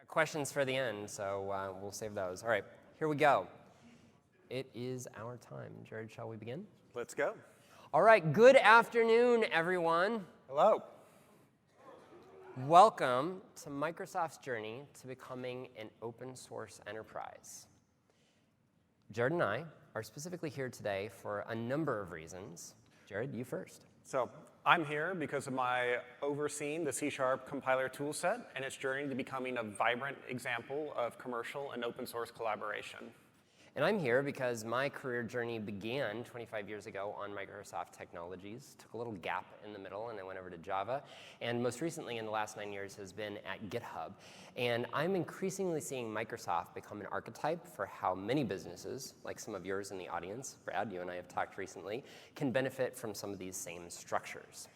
Questions for the end, so we'll save those. All right, here we go. It is our time. Jared, shall we begin? Let's go. All right, good afternoon, everyone. Hello. Welcome to Microsoft's journey to becoming an open source enterprise. Jared and I are specifically here today for a number of reasons. Jared, you first. So I'm here because of my overseeing the C# compiler toolset and its journey to becoming a vibrant example of commercial and open source collaboration. And I'm here because my career journey began 25 years ago on Microsoft technologies, took a little gap in the middle, and I went over to Java. And most recently, in the last 9 years, has been at GitHub. And I'm increasingly seeing Microsoft become an archetype for how many businesses, like some of yours in the audience, Brad, you and I have talked recently, can benefit from some of these same structures.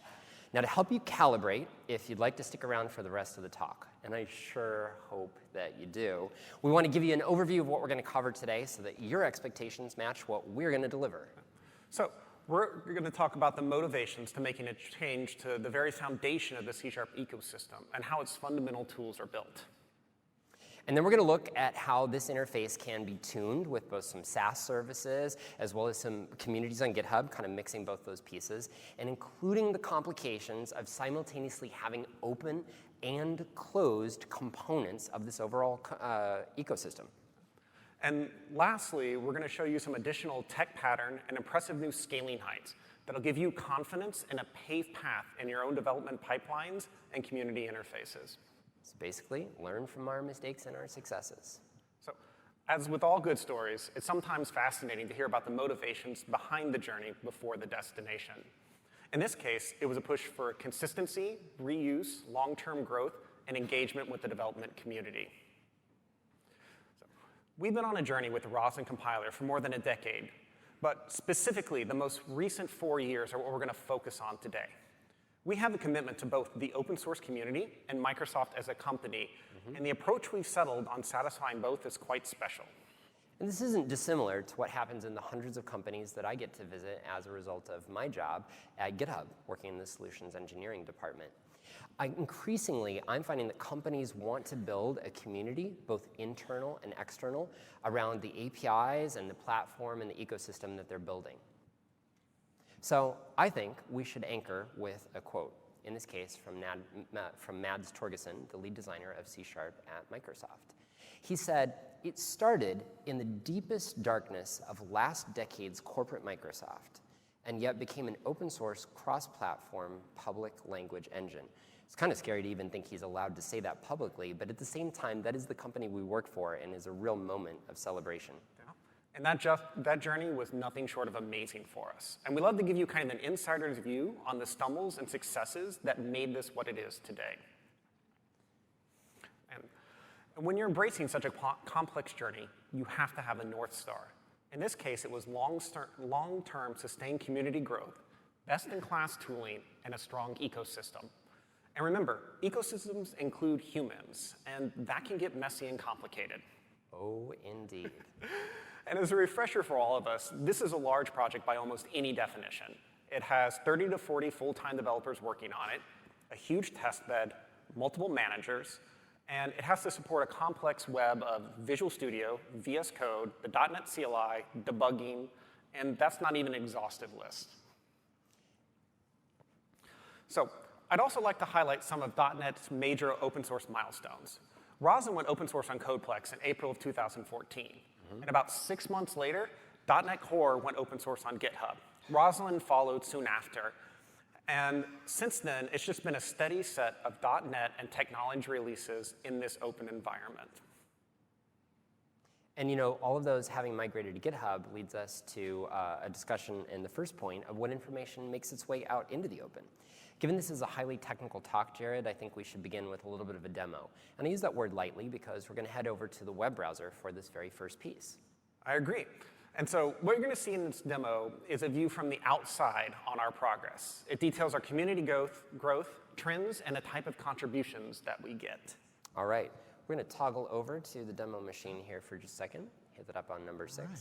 Now, to help you calibrate, if you'd like to stick around for the rest of the talk, and I sure hope that you do, we want to give you an overview of what we're going to cover today so that your expectations match what we're going to deliver. So we're going to talk about the motivations to making a change to the very foundation of the C# ecosystem and how its fundamental tools are built. And then we're going to look at how this interface can be tuned with both some SaaS services as well as some communities on GitHub, kind of mixing both those pieces, and including the complications of simultaneously having open and closed components of this overall ecosystem. And lastly, we're going to show you some additional tech pattern and impressive new scaling heights that'll give you confidence in a paved path in your own development pipelines and community interfaces. So basically, learn from our mistakes and our successes. So, as with all good stories, it's sometimes fascinating to hear about the motivations behind the journey before the destination. In this case, it was a push for consistency, reuse, long-term growth, and engagement with the development community. So, we've been on a journey with the Roslyn compiler for more than a decade, but specifically, the most recent 4 years are what we're going to focus on today. We have a commitment to both the open source community and Microsoft as a company, and the approach we've settled on satisfying both is quite special. And this isn't dissimilar to what happens in the hundreds of companies that I get to visit as a result of my job at GitHub, working in the solutions engineering department. Increasingly, I'm finding that companies want to build a community, both internal and external, around the APIs and the platform and the ecosystem that they're building. So I think we should anchor with a quote, in this case from Mads Torgersen, the lead designer of C# at Microsoft. He said, "It started in the deepest darkness of last decade's corporate Microsoft, and yet became an open source, cross-platform, public language engine." It's kind of scary to even think he's allowed to say that publicly, but at the same time, that is the company we work for and is a real moment of celebration. And that journey was nothing short of amazing for us. And we love to give you kind of an insider's view on the stumbles and successes that made this what it is today. And when you're embracing such a complex journey, you have to have a North Star. In this case, it was long-term sustained community growth, best-in-class tooling, and a strong ecosystem. And remember, ecosystems include humans, and that can get messy and complicated. Oh, indeed. And as a refresher for all of us, this is a large project by almost any definition. It has 30 to 40 full-time developers working on it, a huge test bed, multiple managers, and it has to support a complex web of Visual Studio, VS Code, the .NET CLI, debugging, and that's not even an exhaustive list. So I'd also like to highlight some of .NET's major open source milestones. Roslyn went open source on Codeplex in April of 2014. And about 6 months later, .NET Core went open source on GitHub. Roslyn followed soon after. And since then, it's just been a steady set of .NET and technology releases in this open environment. And you know, all of those having migrated to GitHub leads us to a discussion in the first point of what information makes its way out into the open. Given this is a highly technical talk, Jared, I think we should begin with a little bit of a demo. And I use that word lightly because we're going to head over to the web browser for this very first piece. I agree. And so what you're going to see in this demo is a view from the outside on our progress. It details our community growth, trends, and the type of contributions that we get. All right. We're going to toggle over to the demo machine here for just a second. Hit that up on number 6. Right.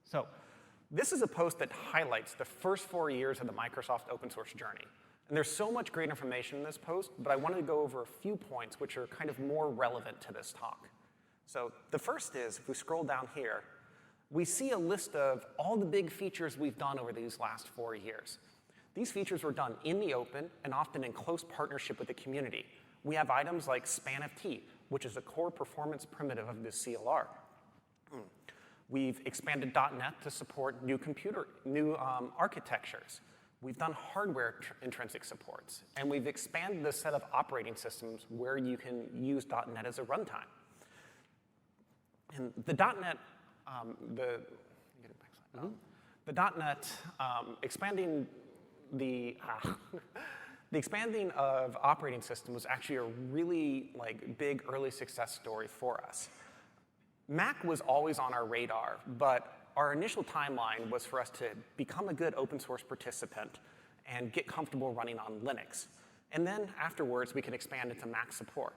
So this is a post that highlights the first 4 years of the Microsoft open source journey. And there's so much great information in this post, but I wanted to go over a few points which are kind of more relevant to this talk. So the first is, if we scroll down here, we see a list of all the big features we've done over these last 4 years. These features were done in the open and often in close partnership with the community. We have items like SpanFT, which is a core performance primitive of this CLR. We've expanded .NET to support new architectures. We've done hardware intrinsic supports, and we've expanded the set of operating systems where you can use .NET as a runtime. And the .NET, expanding the expanding of operating system was actually a really big early success story for us. Mac was always on our radar, but our initial timeline was for us to become a good open source participant and get comfortable running on Linux. And then afterwards, we could expand into Mac support.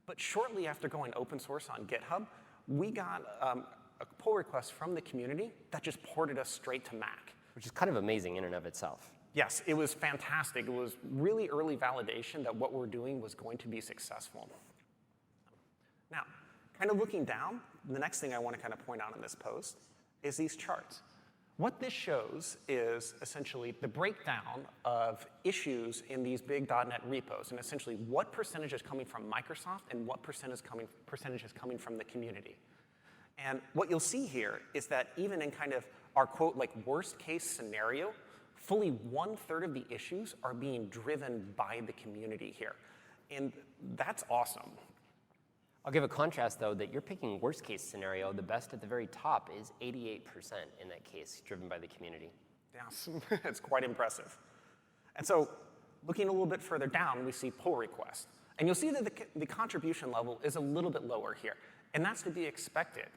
But shortly after going open source on GitHub, we got a pull request from the community that just ported us straight to Mac. Which is kind of amazing in and of itself. Yes, it was fantastic. It was really early validation that what we're doing was going to be successful. Now, kind of looking down, the next thing I want to kind of point out in this post is these charts. What this shows is essentially the breakdown of issues in these big .NET repos, and essentially what percentage is coming from Microsoft and what percentage is coming from the community. And what you'll see here is that even in kind of our quote worst case scenario, fully 1/3 of the issues are being driven by the community here. And that's awesome. I'll give a contrast, though, that you're picking worst case scenario. The best at the very top is 88% in that case, driven by the community. Yes, it's quite impressive. And so looking a little bit further down, we see pull requests. And you'll see that the contribution level is a little bit lower here. And that's to be expected.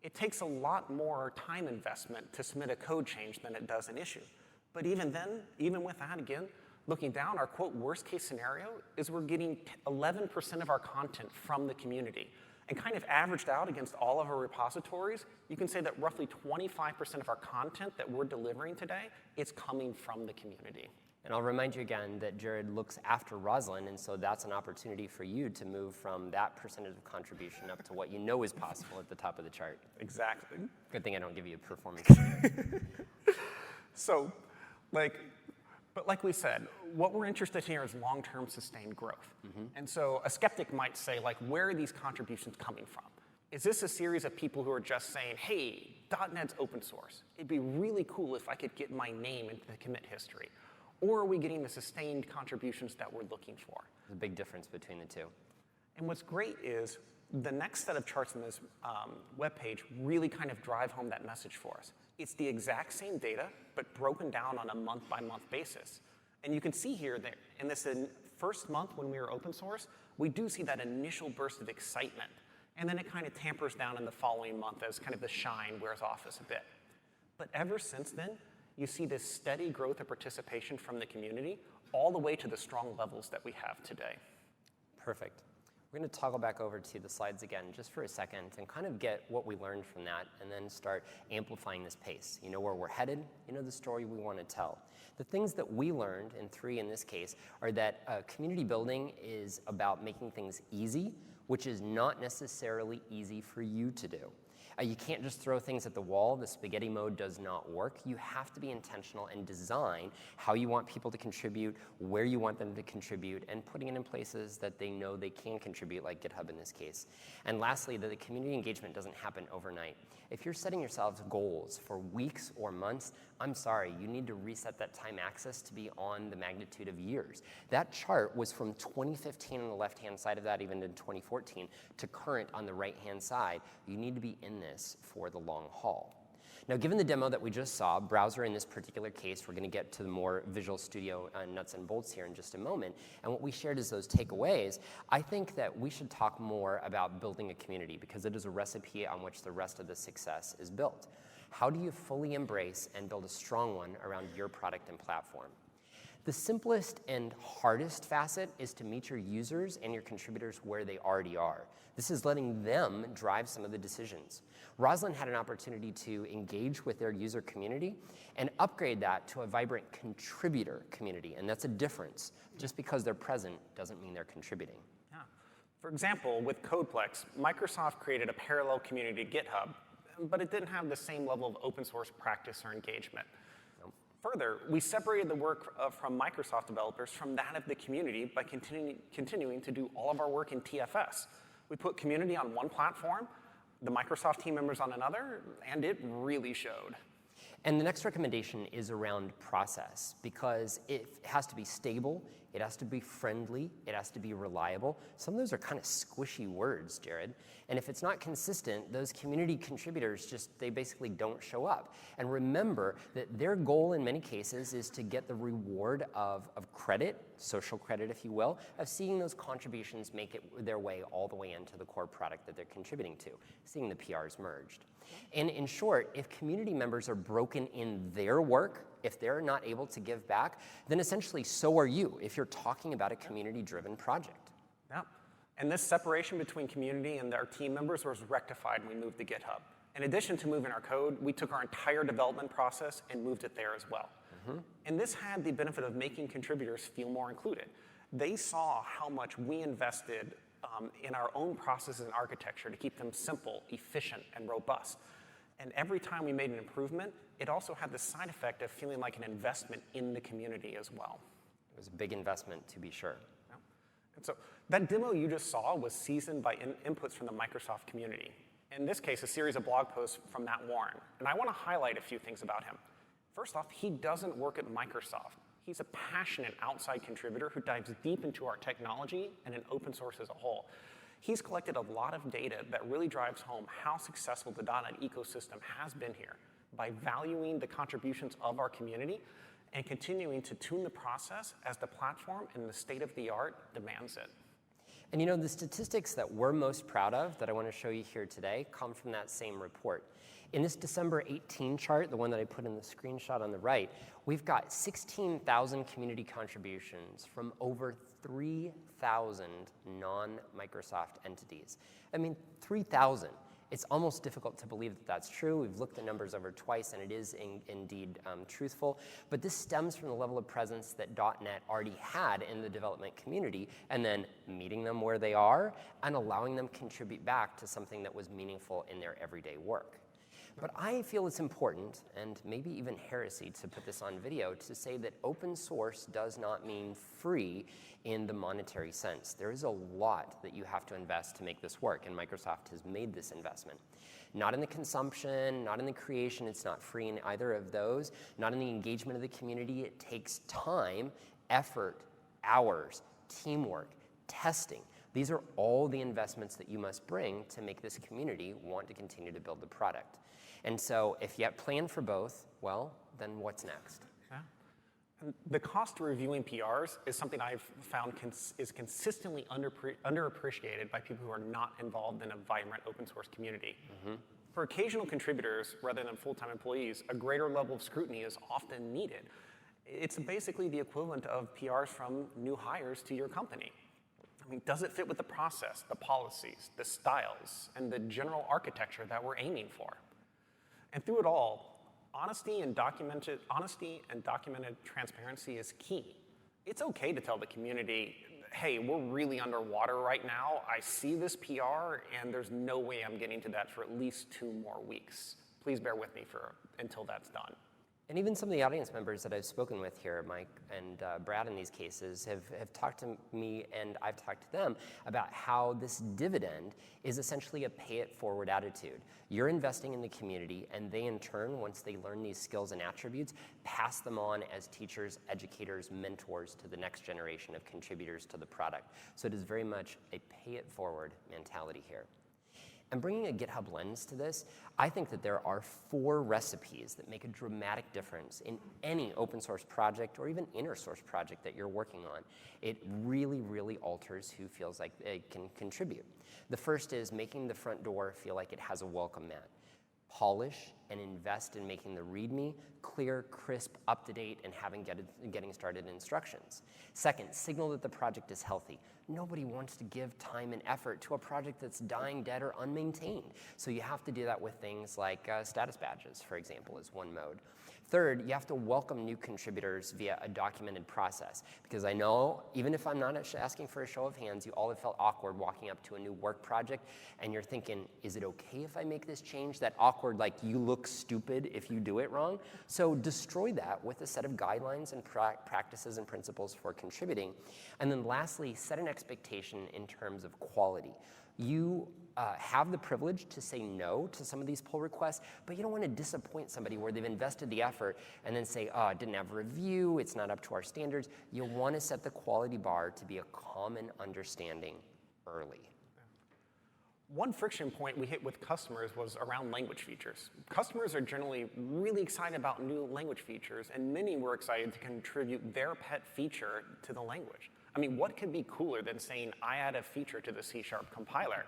It takes a lot more time investment to submit a code change than it does an issue. But even then, even with that, again, looking down, our quote worst case scenario is we're getting 11% of our content from the community. And kind of averaged out against all of our repositories, you can say that roughly 25% of our content that we're delivering today is coming from the community. And I'll remind you again that Jared looks after Roslyn, and so that's an opportunity for you to move from that percentage of contribution up to what you know is possible at the top of the chart. Exactly. Good thing I don't give you a performance. So, but like we said, what we're interested in here is long-term sustained growth. And so a skeptic might say, where are these contributions coming from? Is this a series of people who are just saying, hey, .NET's open source. It'd be really cool if I could get my name into the commit history. Or are we getting the sustained contributions that we're looking for? There's a big difference between the two. And what's great is the next set of charts in this webpage really kind of drive home that message for us. It's the exact same data, but broken down on a month-by-month basis. And you can see here that in this first month when we were open source, we do see that initial burst of excitement. And then it kind of tampers down in the following month as kind of the shine wears off us a bit. But ever since then, you see this steady growth of participation from the community all the way to the strong levels that we have today. Perfect. We're going to toggle back over to the slides again just for a second and kind of get what we learned from that and then start amplifying this pace. You know where we're headed, you know the story we want to tell. The things that we learned, in 3 in this case, are that community building is about making things easy, which is not necessarily easy for you to do. You can't just throw things at the wall. The spaghetti mode does not work. You have to be intentional and design how you want people to contribute, where you want them to contribute, and putting it in places that they know they can contribute, like GitHub in this case. And lastly, that the community engagement doesn't happen overnight. If you're setting yourselves goals for weeks or months, I'm sorry, you need to reset that time axis to be on the magnitude of years. That chart was from 2015 on the left-hand side of that, even in 2014, to current on the right-hand side. You need to be in this for the long haul. Now, given the demo that we just saw, browser in this particular case, we're going to get to the more Visual Studio nuts and bolts here in just a moment, and what we shared is those takeaways. I think that we should talk more about building a community because it is a recipe on which the rest of the success is built. How do you fully embrace and build a strong one around your product and platform? The simplest and hardest facet is to meet your users and your contributors where they already are. This is letting them drive some of the decisions. Roslyn had an opportunity to engage with their user community and upgrade that to a vibrant contributor community, and that's a difference. Just because they're present doesn't mean they're contributing. Yeah. For example, with Codeplex, Microsoft created a parallel community to GitHub, but it didn't have the same level of open source practice or engagement. Further, we separated the work from Microsoft developers from that of the community by continuing to do all of our work in TFS. We put community on one platform, the Microsoft team members on another, and it really showed. And the next recommendation is around process, because it has to be stable, it has to be friendly, it has to be reliable. Some of those are kind of squishy words, Jared. And if it's not consistent, those community contributors they basically don't show up. And remember that their goal in many cases is to get the reward of credit, social credit if you will, of seeing those contributions make their way all the way into the core product that they're contributing to, seeing the PRs merged. And in short, if community members are broken in their work, if they're not able to give back, then essentially so are you if you're talking about a community-driven project. Yeah. And this separation between community and our team members was rectified when we moved to GitHub. In addition to moving our code, we took our entire development process and moved it there as well. And this had the benefit of making contributors feel more included. They saw how much we invested in our own processes and architecture to keep them simple, efficient, and robust. And every time we made an improvement, it also had the side effect of feeling like an investment in the community as well. It was a big investment, to be sure. Yeah. And so that demo you just saw was seasoned by inputs from the Microsoft community. In this case, a series of blog posts from Matt Warren. And I want to highlight a few things about him. First off, he doesn't work at Microsoft. He's a passionate outside contributor who dives deep into our technology and in open source as a whole. He's collected a lot of data that really drives home how successful the .NET ecosystem has been here by valuing the contributions of our community and continuing to tune the process as the platform and the state of the art demands it. And you know, the statistics that we're most proud of that I want to show you here today come from that same report. In this December 18 chart, the one that I put in the screenshot on the right, we've got 16,000 community contributions from over 3,000 non-Microsoft entities. I mean, 3,000. It's almost difficult to believe that that's true. We've looked the numbers over twice, and it is indeed truthful. But this stems from the level of presence that .NET already had in the development community, and then meeting them where they are and allowing them to contribute back to something that was meaningful in their everyday work. But I feel it's important, and maybe even heresy to put this on video, to say that open source does not mean free in the monetary sense. There is a lot that you have to invest to make this work, and Microsoft has made this investment. Not in the consumption, not in the creation, it's not free in either of those. Not in the engagement of the community, it takes time, effort, hours, teamwork, testing. These are all the investments that you must bring to make this community want to continue to build the product. And so if you have planned for both, well, then what's next? Yeah. And the cost of reviewing PRs is something I've found is consistently underappreciated by people who are not involved in a vibrant open source community. For occasional contributors, rather than full-time employees, a greater level of scrutiny is often needed. It's basically the equivalent of PRs from new hires to your company. I mean, does it fit with the process, the policies, the styles, and the general architecture that we're aiming for? And through it all, honesty and documented transparency is key. It's okay to tell the community, hey, we're really underwater right now. I see this PR, and there's no way I'm getting to that for at least 2 more weeks. Please bear with me until that's done. And even some of the audience members that I've spoken with here, Mike and Brad in these cases, have talked to me and I've talked to them about how this dividend is essentially a pay-it-forward attitude. You're investing in the community, and they in turn, once they learn these skills and attributes, pass them on as teachers, educators, mentors to the next generation of contributors to the product. So it is very much a pay-it-forward mentality here. And bringing a GitHub lens to this, I think that there are 4 recipes that make a dramatic difference in any open source project or even inner source project that you're working on. It really, really alters who feels like they can contribute. The first is making the front door feel like it has a welcome mat. Polish and invest in making the README clear, crisp, up-to-date, and getting started instructions. Second, signal that the project is healthy. Nobody wants to give time and effort to a project that's dying, dead, or unmaintained. So you have to do that with things like status badges, for example, is one mode. Third, you have to welcome new contributors via a documented process. Because I know, even if I'm not asking for a show of hands, you all have felt awkward walking up to a new work project and you're thinking, is it okay if I make this change? That awkward, like you look stupid if you do it wrong. So destroy that with a set of guidelines and practices and principles for contributing. And then lastly, set an expectation in terms of quality. You have the privilege to say no to some of these pull requests, but you don't want to disappoint somebody where they've invested the effort and then say, oh, it didn't have a review, it's not up to our standards. You'll want to set the quality bar to be a common understanding early. One friction point we hit with customers was around language features. Customers are generally really excited about new language features, and many were excited to contribute their pet feature to the language. I mean, what could be cooler than saying, I add a feature to the C# compiler?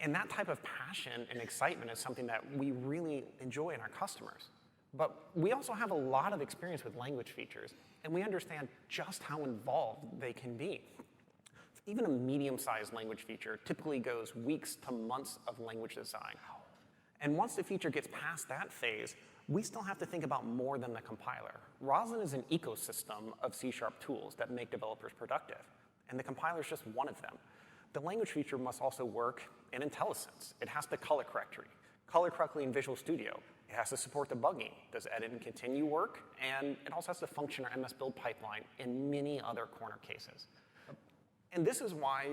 And that type of passion and excitement is something that we really enjoy in our customers. But we also have a lot of experience with language features, and we understand just how involved they can be. Even a medium-sized language feature typically goes weeks to months of language design. And once the feature gets past that phase, we still have to think about more than the compiler. Roslyn is an ecosystem of C# tools that make developers productive, and the compiler is just one of them. The language feature must also work in IntelliSense. It has to color correctly in Visual Studio. It has to support debugging. Does edit and continue work? And it also has to function our MS Build pipeline in many other corner cases. And this is why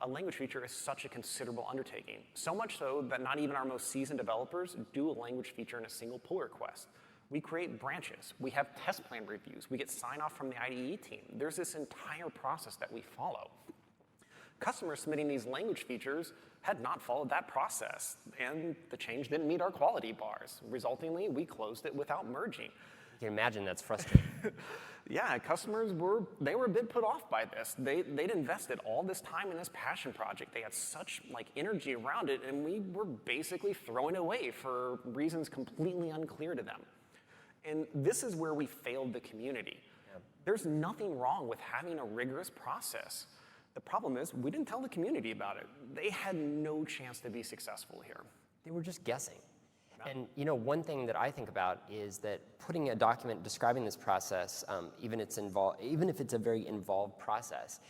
a language feature is such a considerable undertaking. So much so that not even our most seasoned developers do a language feature in a single pull request. We create branches. We have test plan reviews. We get sign-off from the IDE team. There's this entire process that we follow. Customers submitting these language features had not followed that process, and the change didn't meet our quality bars. Resultingly, we closed it without merging. You can imagine that's frustrating. Yeah, customers were a bit put off by this. They'd invested all this time in this passion project. They had such energy around it, and we were basically throwing it away for reasons completely unclear to them. And this is where we failed the community. Yeah. There's nothing wrong with having a rigorous process. The problem is we didn't tell the community about it. They had no chance to be successful here. They were just guessing. And one thing that I think about is that putting a document describing this process, even if it's a very involved process,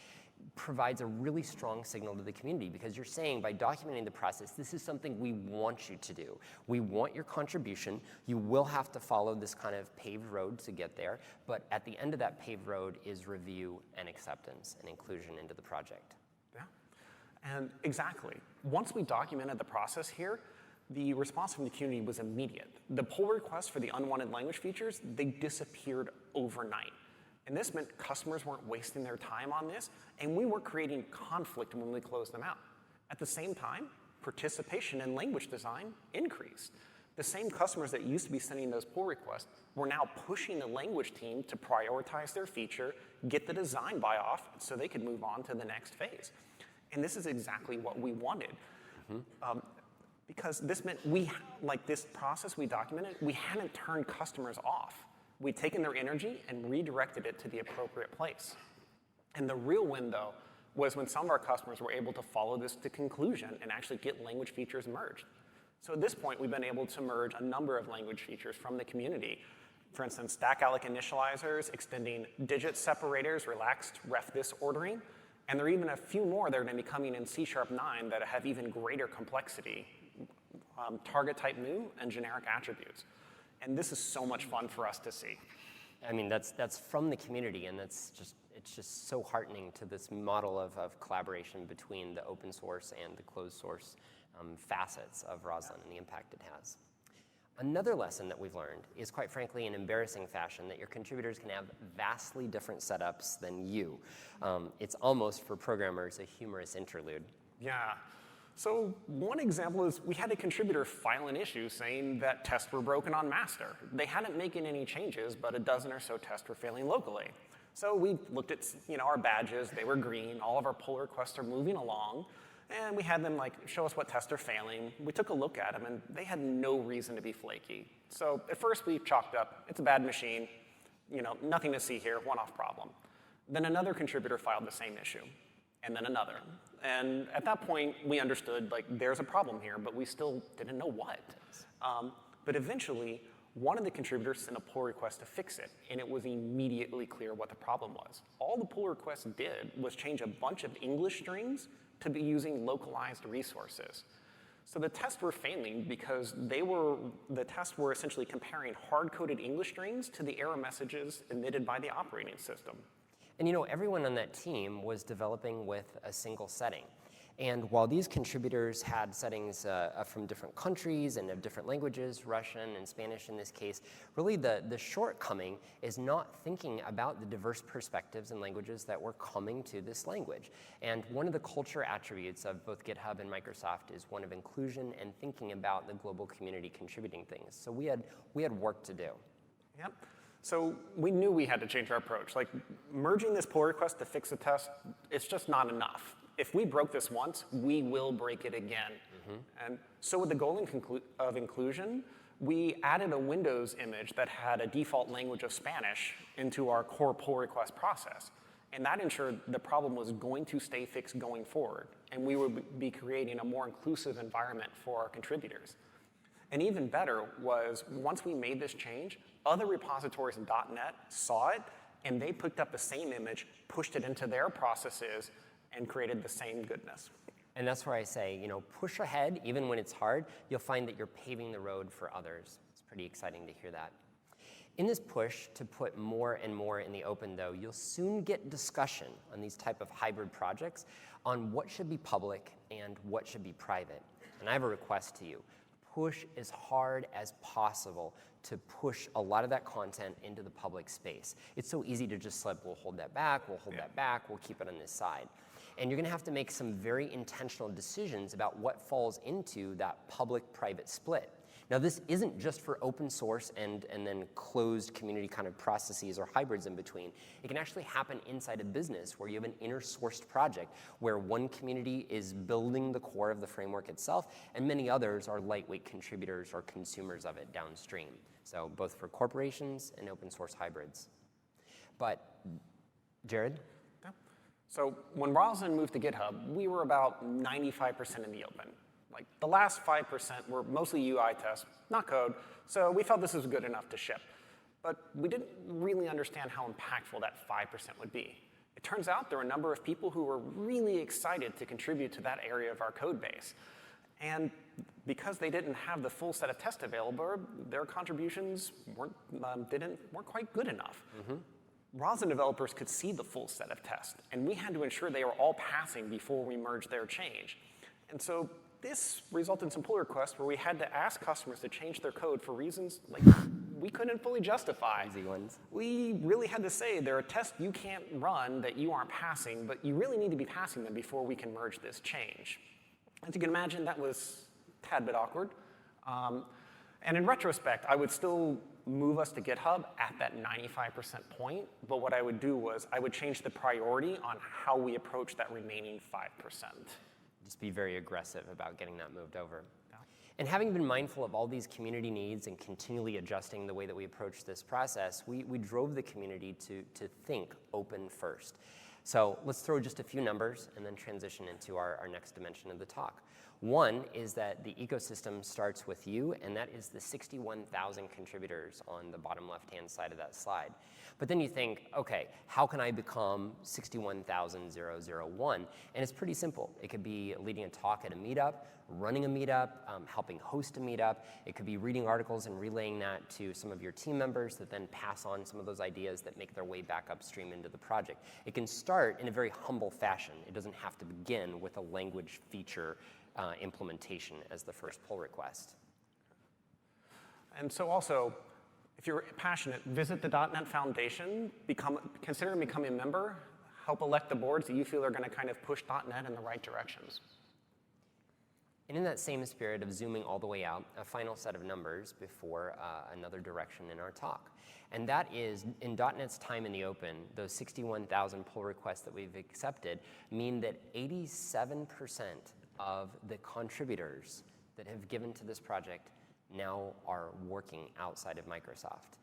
provides a really strong signal to the community, because you're saying by documenting the process, this is something we want you to do. We want your contribution. You will have to follow this kind of paved road to get there, but at the end of that paved road is review and acceptance and inclusion into the project. Yeah, and exactly. Once we documented the process here, the response from the community was immediate. The pull requests for the unwanted language features, they disappeared overnight. And this meant customers weren't wasting their time on this, and we weren't creating conflict when we closed them out. At the same time, participation in language design increased. The same customers that used to be sending those pull requests were now pushing the language team to prioritize their feature, get the design buy-off so they could move on to the next phase. And this is exactly what we wanted. Mm-hmm. Because this meant this process we documented, we hadn't turned customers off. We'd taken their energy and redirected it to the appropriate place. And the real win, though, was when some of our customers were able to follow this to conclusion and actually get language features merged. So at this point, we've been able to merge a number of language features from the community. For instance, stack alloc initializers, extending digit separators, relaxed ref this ordering, and there are even a few more that are going to be coming in C#9 that have even greater complexity. Target type new and generic attributes. And this is so much fun for us to see. I mean, that's from the community, and it's just so heartening to this model of collaboration between the open source and the closed source facets of Roslyn and the impact it has. Another lesson that we've learned is, quite frankly, in embarrassing fashion, that your contributors can have vastly different setups than you. It's almost, for programmers, a humorous interlude. Yeah. So one example is we had a contributor file an issue saying that tests were broken on master. They hadn't making any changes, but a dozen or so tests were failing locally. So we looked at our badges. They were green. All of our pull requests are moving along. And we had them show us what tests are failing. We took a look at them, and they had no reason to be flaky. So at first we chalked up, it's a bad machine, nothing to see here, one-off problem. Then another contributor filed the same issue, and then another. And at that point, we understood there's a problem here, but we still didn't know what. But eventually, one of the contributors sent a pull request to fix it, and it was immediately clear what the problem was. All the pull request did was change a bunch of English strings to be using localized resources. So the tests were failing because the tests were essentially comparing hard-coded English strings to the error messages emitted by the operating system. And everyone on that team was developing with a single setting. And while these contributors had settings from different countries and of different languages, Russian and Spanish in this case, really the shortcoming is not thinking about the diverse perspectives and languages that were coming to this language. And one of the culture attributes of both GitHub and Microsoft is one of inclusion and thinking about the global community contributing things. So we had work to do. Yep. So we knew we had to change our approach. Merging this pull request to fix a test, it's just not enough. If we broke this once, we will break it again. And so with the goal of inclusion, we added a Windows image that had a default language of Spanish into our core pull request process. And that ensured the problem was going to stay fixed going forward. And we would be creating a more inclusive environment for our contributors. And even better was once we made this change, other repositories in .NET saw it, and they picked up the same image, pushed it into their processes, and created the same goodness. And that's where I say, push ahead, even when it's hard, you'll find that you're paving the road for others. It's pretty exciting to hear that. In this push to put more and more in the open, though, you'll soon get discussion on these type of hybrid projects on what should be public and what should be private. And I have a request to you. Push as hard as possible to push a lot of that content into the public space. It's so easy to just slip, we'll hold that back, we'll hold that back, we'll keep it on this side. And you're gonna have to make some very intentional decisions about what falls into that public-private split. Now, this isn't just for open source and then closed community kind of processes or hybrids in between. It can actually happen inside a business where you have an inner-sourced project where one community is building the core of the framework itself, and many others are lightweight contributors or consumers of it downstream. So both for corporations and open source hybrids. But, Jared? Yeah. So when Roslyn moved to GitHub, we were about 95% in the open. The last 5% were mostly UI tests, not code, so we felt this was good enough to ship. But we didn't really understand how impactful that 5% would be. It turns out there were a number of people who were really excited to contribute to that area of our code base. And because they didn't have the full set of tests available, their contributions weren't quite good enough. Roslyn developers could see the full set of tests, and we had to ensure they were all passing before we merged their change. And so this resulted in some pull requests where we had to ask customers to change their code for reasons we couldn't fully justify. Easy ones. We really had to say there are tests you can't run that you aren't passing, but you really need to be passing them before we can merge this change. As you can imagine, that was a tad bit awkward. And in retrospect, I would still move us to GitHub at that 95% point, but what I would do was I would change the priority on how we approach that remaining 5%. Just be very aggressive about getting that moved over. Yeah. And having been mindful of all these community needs and continually adjusting the way that we approach this process, we drove the community to think open first. So let's throw just a few numbers and then transition into our next dimension of the talk. One is that the ecosystem starts with you, and that is the 61,000 contributors on the bottom left-hand side of that slide. But then you think, okay, how can I become 61,001? And it's pretty simple. It could be leading a talk at a meetup, running a meetup, helping host a meetup. It could be reading articles and relaying that to some of your team members that then pass on some of those ideas that make their way back upstream into the project. It can start in a very humble fashion. It doesn't have to begin with a language feature implementation as the first pull request. And so also, if you're passionate, visit the .NET Foundation, consider becoming a member, help elect the boards that you feel are going to kind of push .NET in the right directions. And in that same spirit of zooming all the way out, a final set of numbers before another direction in our talk. And that is, in .NET's time in the open, those 61,000 pull requests that we've accepted mean that 87% of the contributors that have given to this project now are working outside of Microsoft.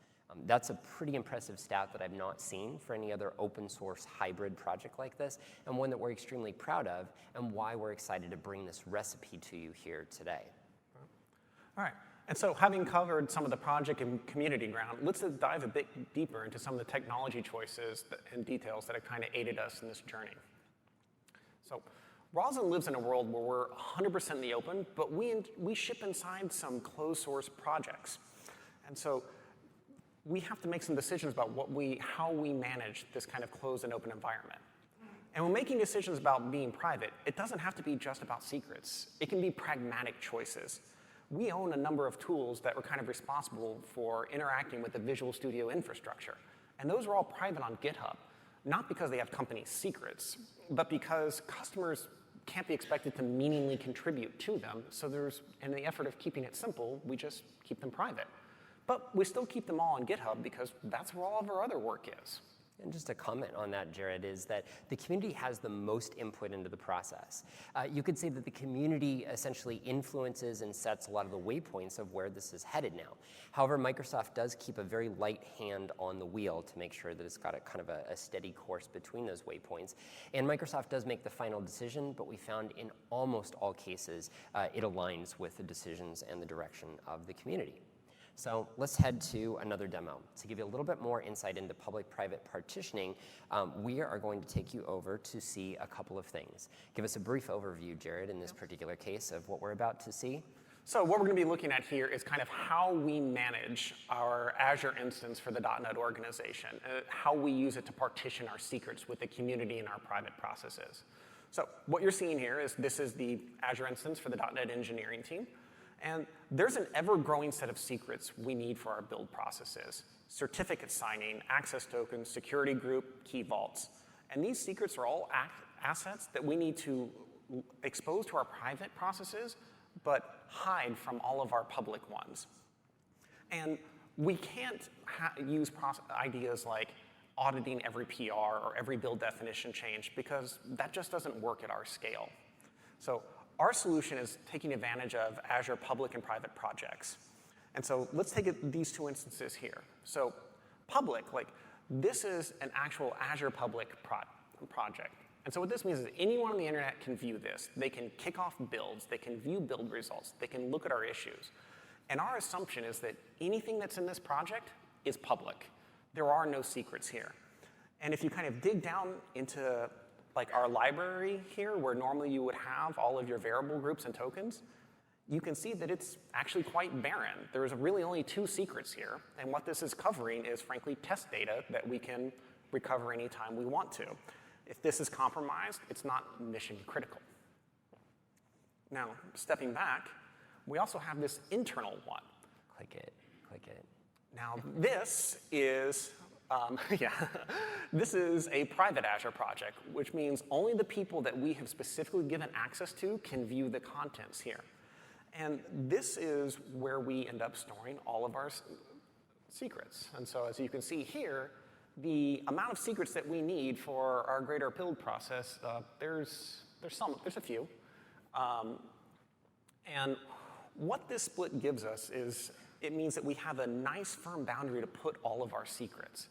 That's a pretty impressive stat that I've not seen for any other open source hybrid project like this, and one that we're extremely proud of, and why we're excited to bring this recipe to you here today. All right. And so having covered some of the project and community ground, let's dive a bit deeper into some of the technology choices and details that have kind of aided us in this journey. So Roslyn lives in a world where we're 100% in the open, but we ship inside some closed source projects. And so we have to make some decisions about how we manage this kind of closed and open environment. And when making decisions about being private, it doesn't have to be just about secrets. It can be pragmatic choices. We own a number of tools that were kind of responsible for interacting with the Visual Studio infrastructure. And those are all private on GitHub, not because they have company secrets, but because customers can't be expected to meaningfully contribute to them. So in the effort of keeping it simple, we just keep them private. But we still keep them all on GitHub because that's where all of our other work is. And just a comment on that, Jared, is that the community has the most input into the process. You could say that the community essentially influences and sets a lot of the waypoints of where this is headed now. However, Microsoft does keep a very light hand on the wheel to make sure that it's got a steady course between those waypoints. And Microsoft does make the final decision, but we found in almost all cases, it aligns with the decisions and the direction of the community. So let's head to another demo. To give you a little bit more insight into public-private partitioning, we are going to take you over to see a couple of things. Give us a brief overview, Jared, in this particular case of what we're about to see. So what we're going to be looking at here is kind of how we manage our Azure instance for the .NET organization, how we use it to partition our secrets with the community and our private processes. So what you're seeing here is this is the Azure instance for the .NET engineering team. And there's an ever-growing set of secrets we need for our build processes: certificate signing, access tokens, security group, key vaults. And these secrets are all assets that we need to expose to our private processes, but hide from all of our public ones. And we can't use ideas like auditing every PR or every build definition change, because that just doesn't work at our scale. So our solution is taking advantage of Azure public and private projects. And so let's take these two instances here. So public, this is an actual Azure public project. And so what this means is anyone on the internet can view this. They can kick off builds. They can view build results. They can look at our issues. And our assumption is that anything that's in this project is public. There are no secrets here. And if you kind of dig down into our library here, where normally you would have all of your variable groups and tokens, you can see that it's actually quite barren. There's really only 2 secrets here. And what this is covering is, frankly, test data that we can recover anytime we want to. If this is compromised, it's not mission critical. Now, stepping back, we also have this internal one. Click it, click it. Now, this is this is a private Azure project, which means only the people that we have specifically given access to can view the contents here. And this is where we end up storing all of our secrets. And so as you can see here, the amount of secrets that we need for our greater build process, there's a few. And what this split gives us is it means that we have a nice firm boundary to put all of our secrets.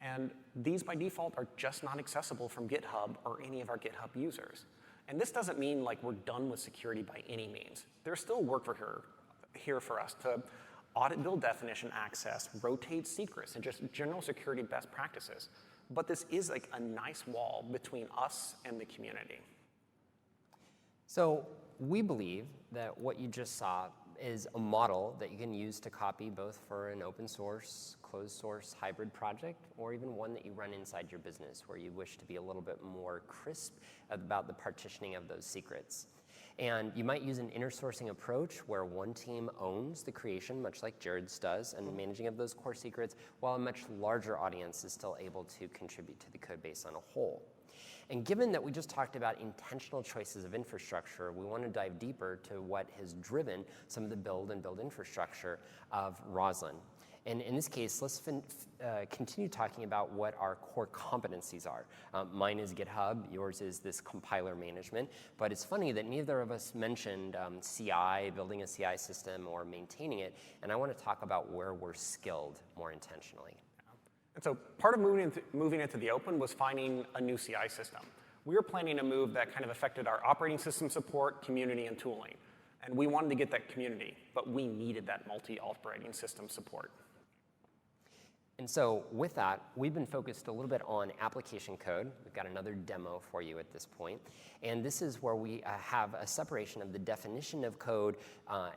And these, by default, are just not accessible from GitHub or any of our GitHub users. And this doesn't mean we're done with security by any means. There's still work here for us to audit build definition access, rotate secrets, and just general security best practices. But this is a nice wall between us and the community. So we believe that what you just saw is a model that you can use to copy both for an open source, closed source hybrid project, or even one that you run inside your business where you wish to be a little bit more crisp about the partitioning of those secrets. And you might use an inner sourcing approach where one team owns the creation, much like Jared's does, and managing of those core secrets, while a much larger audience is still able to contribute to the code base on a whole. And given that we just talked about intentional choices of infrastructure, we want to dive deeper to what has driven some of the build infrastructure of Roslyn. And in this case, let's continue talking about what our core competencies are. Mine is GitHub, yours is this compiler management, but it's funny that neither of us mentioned CI, building a CI system, or maintaining it, and I want to talk about where we're skilled more intentionally. And so part of moving into the open was finding a new CI system. We were planning a move that kind of affected our operating system support, community, and tooling. And we wanted to get that community, but we needed that multi-operating system support. And so with that, we've been focused a little bit on application code. We've got another demo for you at this point. And this is where we have a separation of the definition of code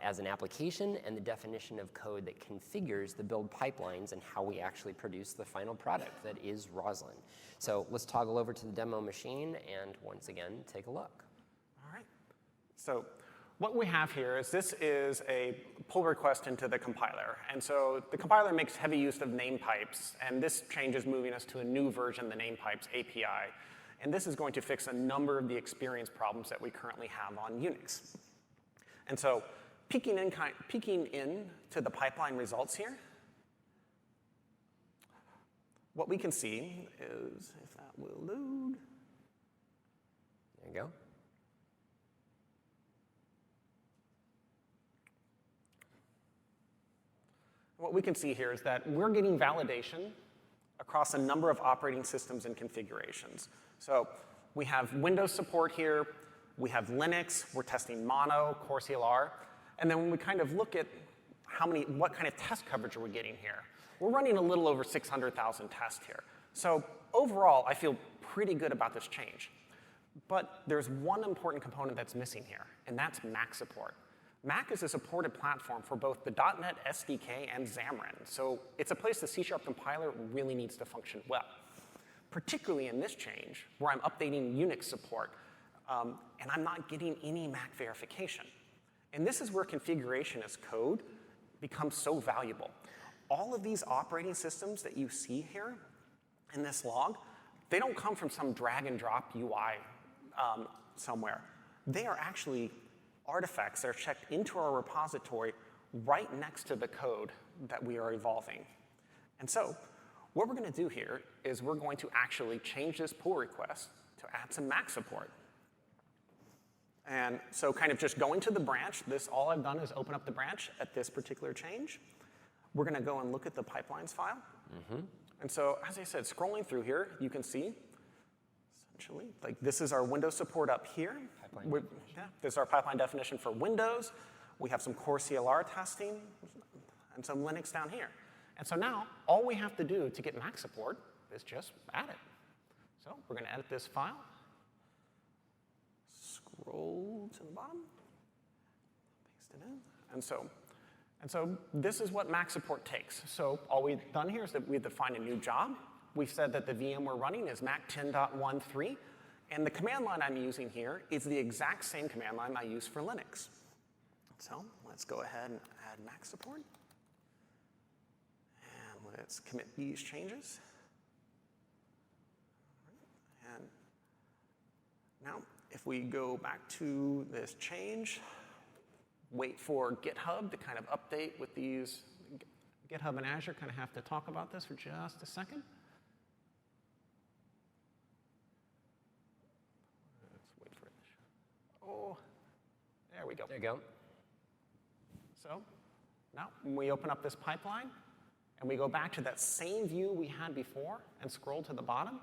as an application and the definition of code that configures the build pipelines and how we actually produce the final product that is Roslyn. So let's toggle over to the demo machine and once again, take a look. All right. So what we have here is this is a pull request into the compiler. And so the compiler makes heavy use of name pipes, and this change is moving us to a new version of the name pipes API. And this is going to fix a number of the experience problems that we currently have on Unix. And so peeking in to the pipeline results here, what we can see is, if that will load. There you go. What we can see here is that we're getting validation across a number of operating systems and configurations. So we have Windows support here, we have Linux, we're testing Mono, Core CLR, and then when we kind of look at what kind of test coverage are we getting here, we're running a little over 600,000 tests here. So overall, I feel pretty good about this change. But there's one important component that's missing here, and that's Mac support. Mac is a supported platform for both the .NET SDK and Xamarin, so it's a place the C# compiler really needs to function well. Particularly in this change, where I'm updating Unix support, and I'm not getting any Mac verification. And this is where configuration as code becomes so valuable. All of these operating systems that you see here in this log, they don't come from some drag and drop UI somewhere. They are actually artifacts that are checked into our repository right next to the code that we are evolving. And so what we're going to do here is we're going to actually change this pull request to add some Mac support. And so kind of just going to the branch, all I've done is open up the branch at this particular change. We're going to go and look at the pipelines file. And so as I said, scrolling through here, you can see essentially, like this is our Windows support up here. This is our pipeline definition for Windows. We have some Core CLR testing and some Linux down here. And so now, all we have to do to get Mac support is just add it. So we're going to edit this file. Scroll to the bottom. Paste it in. And so this is what Mac support takes. So all we've done here is that we've defined a new job. We've said that the VM we're running is Mac 10.13. And the command line I'm using here is the exact same command line I use for Linux. So let's go ahead and add Mac support. And let's commit these changes. And now, if we go back to this change, wait for GitHub to kind of update with these. GitHub and Azure kind of have to talk about this for just a second. Oh, there we go. There you go. So now when we open up this pipeline and we go back to that same view we had before and scroll to the bottom,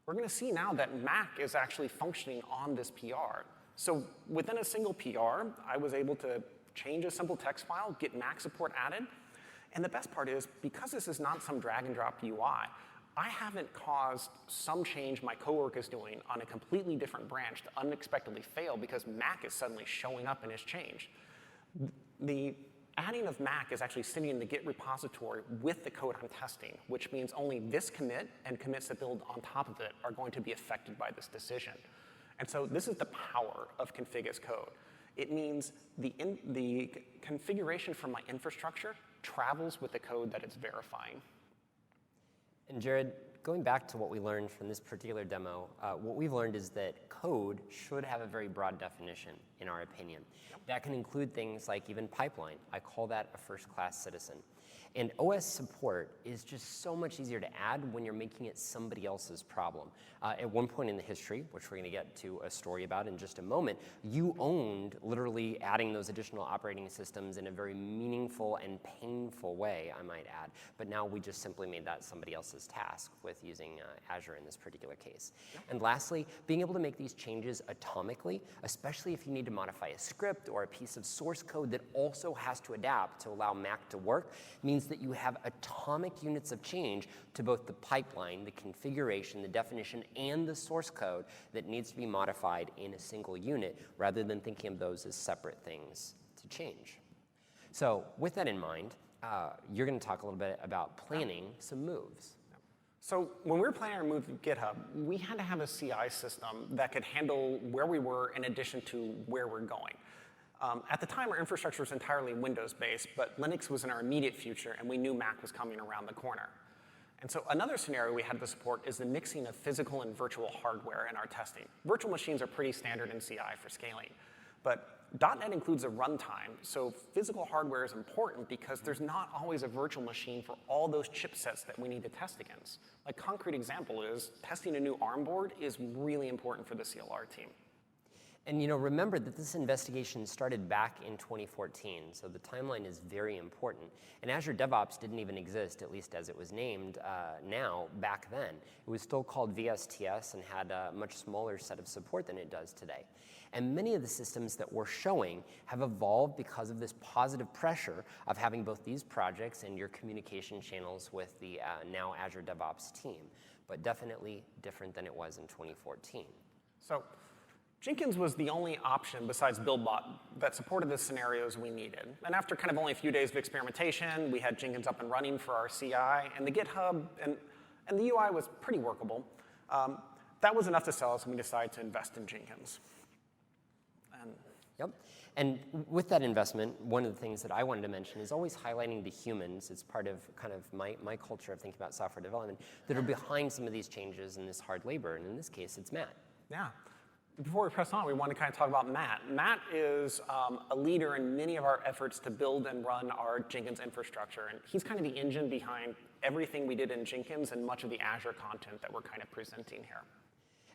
we're going to see now that Mac is actually functioning on this PR. So within a single PR, I was able to change a simple text file, get Mac support added. And the best part is, because this is not some drag and drop UI, I haven't caused some change my coworker is doing on a completely different branch to unexpectedly fail because Mac is suddenly showing up and is changed. The adding of Mac is actually sitting in the Git repository with the code I'm testing, which means only this commit and commits that build on top of it are going to be affected by this decision. And so this is the power of config as code. It means the configuration for my infrastructure travels with the code that it's verifying. And Jared, going back to what we learned from this particular demo, what we've learned is that code should have a very broad definition, in our opinion. That can include things like even pipeline. I call that a first-class citizen. And OS support is just so much easier to add when you're making it somebody else's problem. At one point in the history, which we're going to get to a story about in just a moment, you owned literally adding those additional operating systems in a very meaningful and painful way, I might add. But now we just simply made that somebody else's task with using Azure in this particular case. And lastly, being able to make these changes atomically, especially if you need to modify a script or a piece of source code that also has to adapt to allow Mac to work, means that you have atomic units of change to both the pipeline, the configuration, the definition, and the source code that needs to be modified in a single unit, rather than thinking of those as separate things to change. So with that in mind, you're going to talk a little bit about planning some moves. So when we were planning our move to GitHub, we had to have a CI system that could handle where we were in addition to where we're going. At the time, our infrastructure was entirely Windows-based, but Linux was in our immediate future, and we knew Mac was coming around the corner. And so another scenario we had to support is the mixing of physical and virtual hardware in our testing. Virtual machines are pretty standard in CI for scaling, but .NET includes a runtime, so physical hardware is important because there's not always a virtual machine for all those chipsets that we need to test against. Like, concrete example is testing a new ARM board is really important for the CLR team. And remember that this investigation started back in 2014, so the timeline is very important. And Azure DevOps didn't even exist, at least as it was named now, back then. It was still called VSTS and had a much smaller set of support than it does today. And many of the systems that we're showing have evolved because of this positive pressure of having both these projects and your communication channels with the now Azure DevOps team, but definitely different than it was in 2014. So Jenkins was the only option besides BuildBot that supported the scenarios we needed. And after kind of only a few days of experimentation, we had Jenkins up and running for our CI, and the GitHub and the UI was pretty workable. That was enough to sell us, and we decided to invest in Jenkins. Yep. And with that investment, one of the things that I wanted to mention is always highlighting the humans. It's part of kind of my culture of thinking about software development that are behind some of these changes and this hard labor. And in this case, it's Matt. Yeah. Before we press on, we want to kind of talk about Matt. Matt is a leader in many of our efforts to build and run our Jenkins infrastructure. And he's kind of the engine behind everything we did in Jenkins and much of the Azure content that we're kind of presenting here.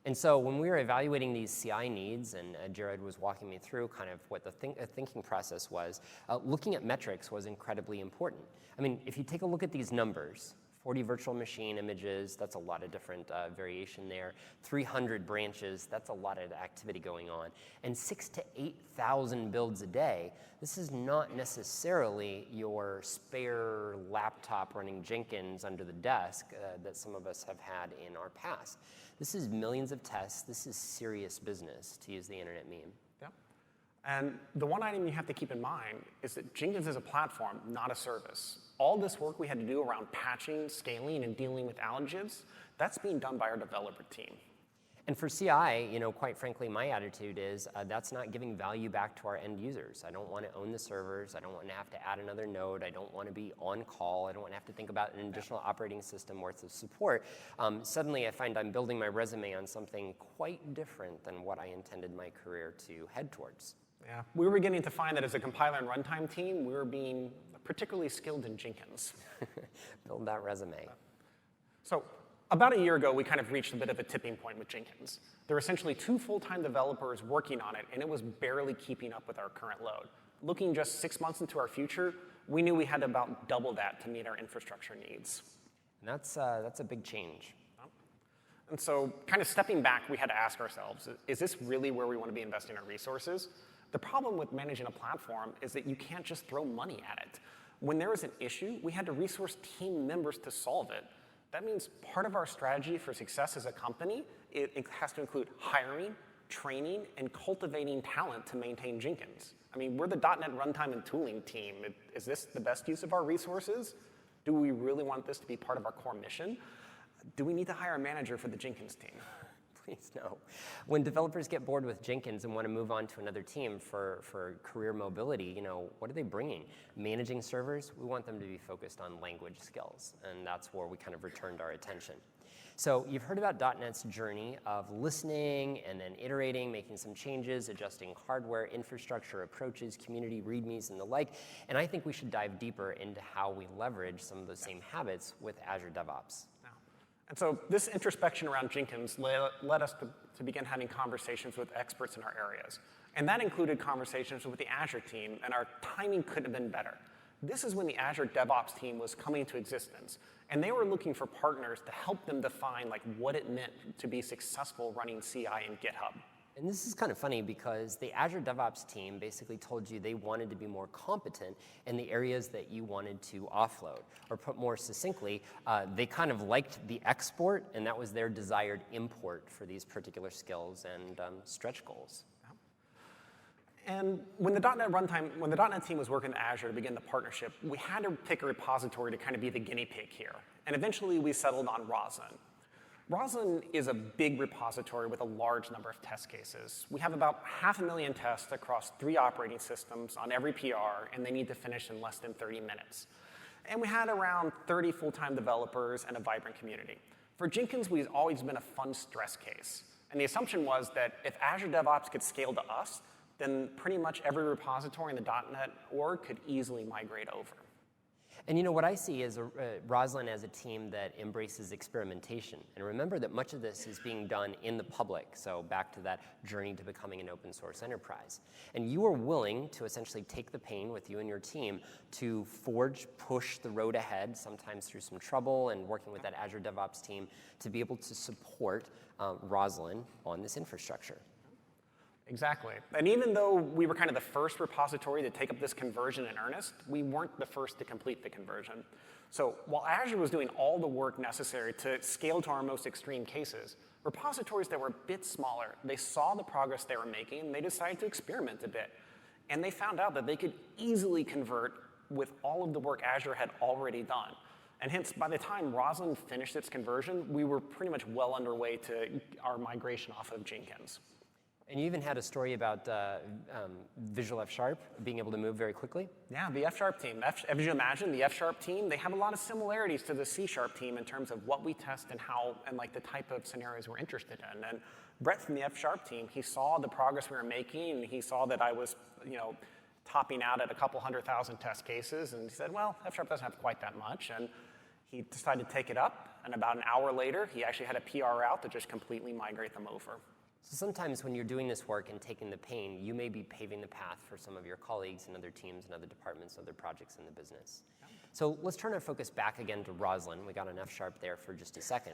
And so when we were evaluating these CI needs, and Jared was walking me through kind of what the thinking process was, looking at metrics was incredibly important. I mean, if you take a look at these numbers, 40 virtual machine images, that's a lot of different variation there. 300 branches, that's a lot of activity going on. And 6,000 to 8,000 builds a day, this is not necessarily your spare laptop running Jenkins under the desk that some of us have had in our past. This is millions of tests. This is serious business, to use the internet meme. Yep. And the one item you have to keep in mind is that Jenkins is a platform, not a service. All this work we had to do around patching, scaling, and dealing with outages, that's being done by our developer team. And for CI, quite frankly, my attitude is that's not giving value back to our end users. I don't want to own the servers. I don't want to have to add another node. I don't want to be on call. I don't want to have to think about an additional operating system worth of support. Suddenly, I find I'm building my resume on something quite different than what I intended my career to head towards. Yeah, we were beginning to find that as a compiler and runtime team, we were being particularly skilled in Jenkins. Build that resume. So about a year ago, we kind of reached a bit of a tipping point with Jenkins. There were essentially 2 full-time developers working on it, and it was barely keeping up with our current load. Looking just 6 months into our future, we knew we had to about double that to meet our infrastructure needs. And that's a big change. And so kind of stepping back, we had to ask ourselves, is this really where we want to be investing our resources? The problem with managing a platform is that you can't just throw money at it. When there was an issue, we had to resource team members to solve it. That means part of our strategy for success as a company, it has to include hiring, training, and cultivating talent to maintain Jenkins. I mean, we're the .NET runtime and tooling team. Is this the best use of our resources? Do we really want this to be part of our core mission? Do we need to hire a manager for the Jenkins team? Please no. When developers get bored with Jenkins and want to move on to another team for career mobility, what are they bringing? Managing servers? We want them to be focused on language skills, and that's where we kind of returned our attention. So you've heard about .NET's journey of listening and then iterating, making some changes, adjusting hardware, infrastructure, approaches, community readmes, and the like. And I think we should dive deeper into how we leverage some of those same habits with Azure DevOps. And so this introspection around Jenkins led us to begin having conversations with experts in our areas. And that included conversations with the Azure team, and our timing couldn't have been better. This is when the Azure DevOps team was coming into existence, and they were looking for partners to help them define what it meant to be successful running CI in GitHub. And this is kind of funny because the Azure DevOps team basically told you they wanted to be more competent in the areas that you wanted to offload. Or put more succinctly, they kind of liked the export, and that was their desired import for these particular skills and stretch goals. And when the .NET team was working at Azure to begin the partnership, we had to pick a repository to kind of be the guinea pig here. And eventually we settled on Roslyn. Roslyn is a big repository with a large number of test cases. We have about 500,000 tests across 3 operating systems on every PR, and they need to finish in less than 30 minutes. And we had around 30 full-time developers and a vibrant community. For Jenkins, we've always been a fun stress case. And the assumption was that if Azure DevOps could scale to us, then pretty much every repository in the .NET org could easily migrate over. And what I see is Roslyn as a team that embraces experimentation. And remember that much of this is being done in the public, so back to that journey to becoming an open source enterprise. And you are willing to essentially take the pain with you and your team to push the road ahead, sometimes through some trouble and working with that Azure DevOps team to be able to support Roslyn on this infrastructure. Exactly. And even though we were kind of the first repository to take up this conversion in earnest, we weren't the first to complete the conversion. So while Azure was doing all the work necessary to scale to our most extreme cases, repositories that were a bit smaller, they saw the progress they were making, and they decided to experiment a bit. And they found out that they could easily convert with all of the work Azure had already done. And hence, by the time Roslyn finished its conversion, we were pretty much well underway to our migration off of Jenkins. And you even had a story about Visual F# being able to move very quickly? Yeah, the F# team. As you imagine, the F# team, they have a lot of similarities to the C# team in terms of what we test and how, and the type of scenarios we're interested in. And Brett from the F# team, he saw the progress we were making, and he saw that I was, topping out at a couple 100,000 test cases, and he said, well, F# doesn't have quite that much, and he decided to take it up, and about an hour later, he actually had a PR out to just completely migrate them over. So sometimes when you're doing this work and taking the pain, you may be paving the path for some of your colleagues and other teams and other departments, other projects in the business. So let's turn our focus back again to Roslyn. We got an F# there for just a second.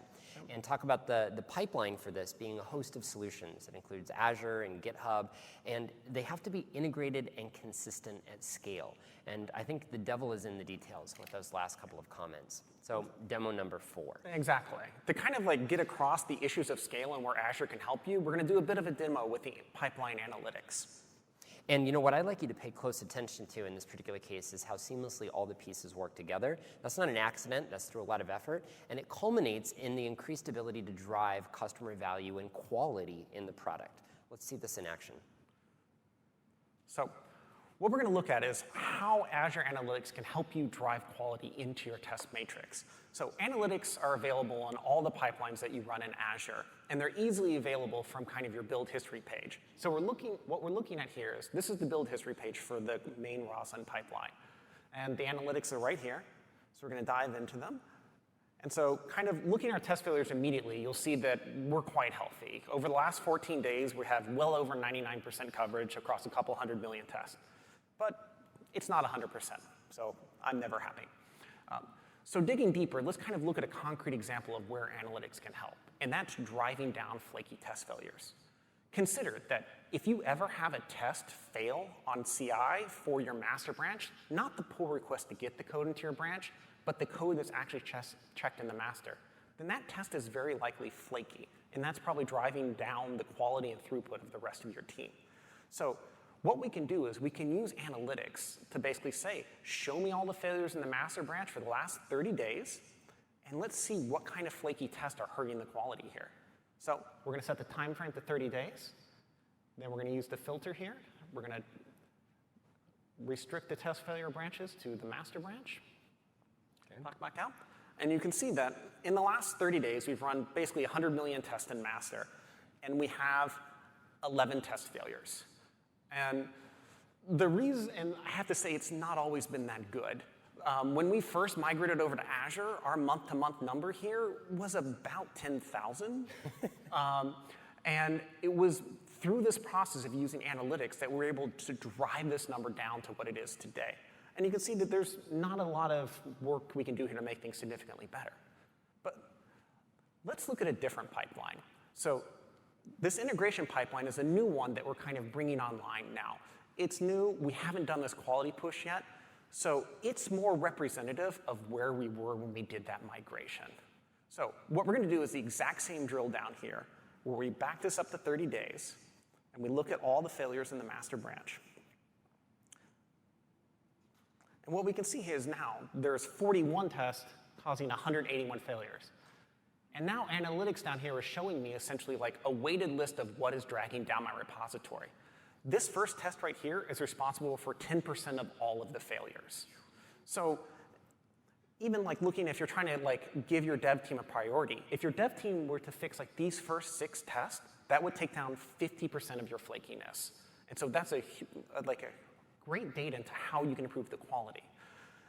And talk about the pipeline for this being a host of solutions. It includes Azure and GitHub, and they have to be integrated and consistent at scale. And I think the devil is in the details with those last couple of comments. So demo number 4. Exactly. To kind of get across the issues of scale and where Azure can help you, we're going to do a bit of a demo with the pipeline analytics. And what I'd like you to pay close attention to in this particular case is how seamlessly all the pieces work together. That's not an accident, that's through a lot of effort, and it culminates in the increased ability to drive customer value and quality in the product. Let's see this in action. So what we're going to look at is how Azure Analytics can help you drive quality into your test matrix. So analytics are available on all the pipelines that you run in Azure, and they're easily available from kind of your build history page. So what we're looking at here is, this is the build history page for the main Roslyn pipeline. And the analytics are right here, so we're going to dive into them. And so kind of looking at our test failures immediately, you'll see that we're quite healthy. Over the last 14 days, we have well over 99% coverage across a couple 100 million tests. But it's not 100%, so I'm never happy. So digging deeper, let's kind of look at a concrete example of where analytics can help, and that's driving down flaky test failures. Consider that if you ever have a test fail on CI for your master branch, not the pull request to get the code into your branch, but the code that's actually checked in the master, then that test is very likely flaky, and that's probably driving down the quality and throughput of the rest of your team. So what we can do is we can use analytics to basically say, show me all the failures in the master branch for the last 30 days, and let's see what kind of flaky tests are hurting the quality here. So we're going to set the time frame to 30 days. Then we're going to use the filter here. We're going to restrict the test failure branches to the master branch. Knock back out. And you can see that in the last 30 days, we've run basically 100 million tests in master, and we have 11 test failures. And the reason, and I have to say, it's not always been that good. When we first migrated over to Azure, our month-to-month number here was about 10,000. And it was through this process of using analytics that we're able to drive this number down to what it is today. And you can see that there's not a lot of work we can do here to make things significantly better. But let's look at a different pipeline. So this integration pipeline is a new one that we're kind of bringing online now. It's new. We haven't done this quality push yet. So it's more representative of where we were when we did that migration. So what we're going to do is the exact same drill down here, where we back this up to 30 days, and we look at all the failures in the master branch. And what we can see here is now there's 41 tests causing 181 failures. And now analytics down here is showing me essentially like a weighted list of what is dragging down my repository. This first test right here is responsible for 10% of all of the failures. So even like looking, if you're trying to like give your dev team a priority, if your dev team were to fix like these first 6 tests, that would take down 50% of your flakiness. And so that's a great data into how you can improve the quality.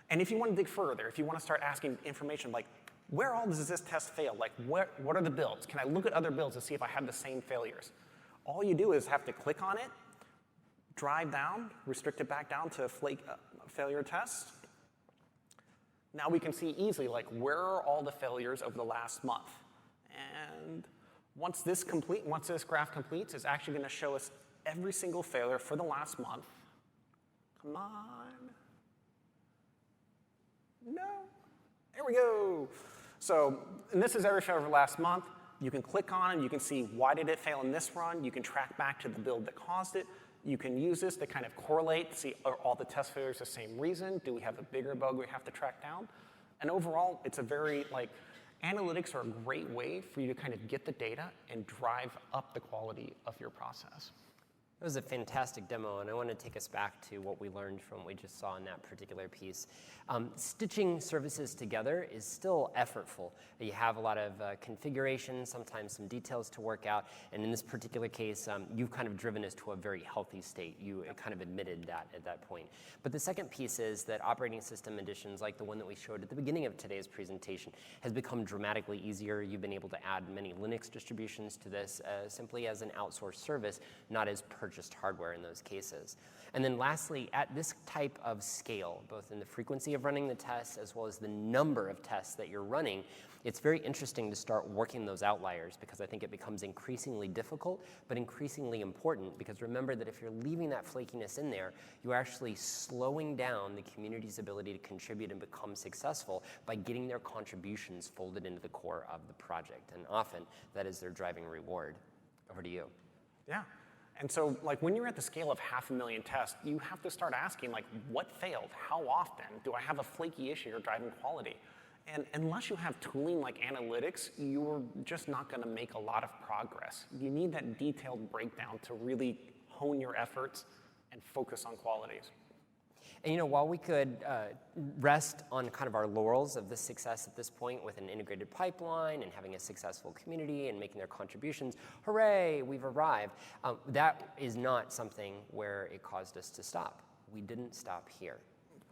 And if you want to dig further, if you want to start asking information like, where all does this test fail? Like, what are the builds? Can I look at other builds to see if I have the same failures? All you do is have to click on it, drive down, restrict it back down to failure tests. Now we can see easily, like, where are all the failures over the last month? And once this graph completes, it's actually going to show us every single failure for the last month. Come on. No. There we go. So, and this is every failure for the last month. You can click on it. You can see why did it fail in this run. You can track back to the build that caused it. You can use this to kind of correlate, see are all the test failures the same reason? Do we have a bigger bug we have to track down? And overall, it's a very, analytics are a great way for you to kind of get the data and drive up the quality of your process. It was a fantastic demo, and I want to take us back to what we learned from what we just saw in that particular piece. Stitching services together is still effortful. You have a lot of configuration, sometimes some details to work out, and in this particular case, you've kind of driven us to a very healthy state. You kind of admitted that at that point. But the second piece is that operating system additions, like the one that we showed at the beginning of today's presentation, has become dramatically easier. You've been able to add many Linux distributions to this simply as an outsourced service, not as purchased hardware in those cases. And then lastly, at this type of scale, both in the frequency of running the tests as well as the number of tests that you're running, it's very interesting to start working those outliers, because I think it becomes increasingly difficult, but increasingly important, because remember that if you're leaving that flakiness in there, you're actually slowing down the community's ability to contribute and become successful by getting their contributions folded into the core of the project. And often, that is their driving reward. Over to you. Yeah. And so, when you're at the scale of 500,000 tests, you have to start asking, what failed? How often? Do I have a flaky issue or driving quality? And unless you have tooling like analytics, you're just not going to make a lot of progress. You need that detailed breakdown to really hone your efforts and focus on qualities. And while we could rest on kind of our laurels of this success at this point with an integrated pipeline and having a successful community and making their contributions, hooray, we've arrived, that is not something where it caused us to stop. We didn't stop here.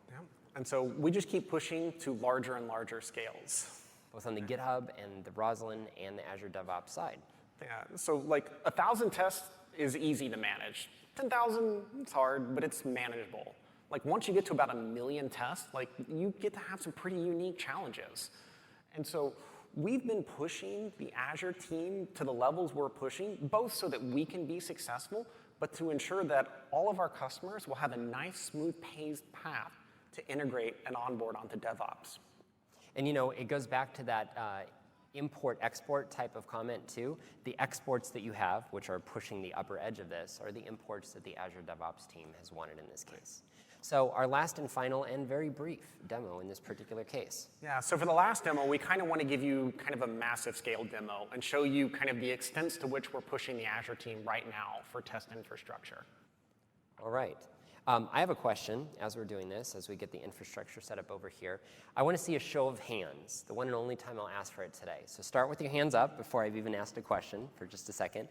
Yeah. And so we just keep pushing to larger and larger scales. Both on the GitHub and the Roslyn and the Azure DevOps side. Yeah, so 1,000 tests is easy to manage. 10,000, it's hard, but it's manageable. Once you get to about 1 million tests, you get to have some pretty unique challenges. And so we've been pushing the Azure team to the levels we're pushing, both so that we can be successful, but to ensure that all of our customers will have a nice, smooth, paced path to integrate and onboard onto DevOps. And it goes back to that import-export type of comment too. The exports that you have, which are pushing the upper edge of this, are the imports that the Azure DevOps team has wanted in this case. So our last and final and very brief demo in this particular case. Yeah, so for the last demo, we kind of want to give you kind of a massive scale demo and show you kind of the extents to which we're pushing the Azure team right now for test infrastructure. All right. I have a question as we're doing this, as we get the infrastructure set up over here. I want to see a show of hands, the one and only time I'll ask for it today. So start with your hands up before I've even asked a question for just a second.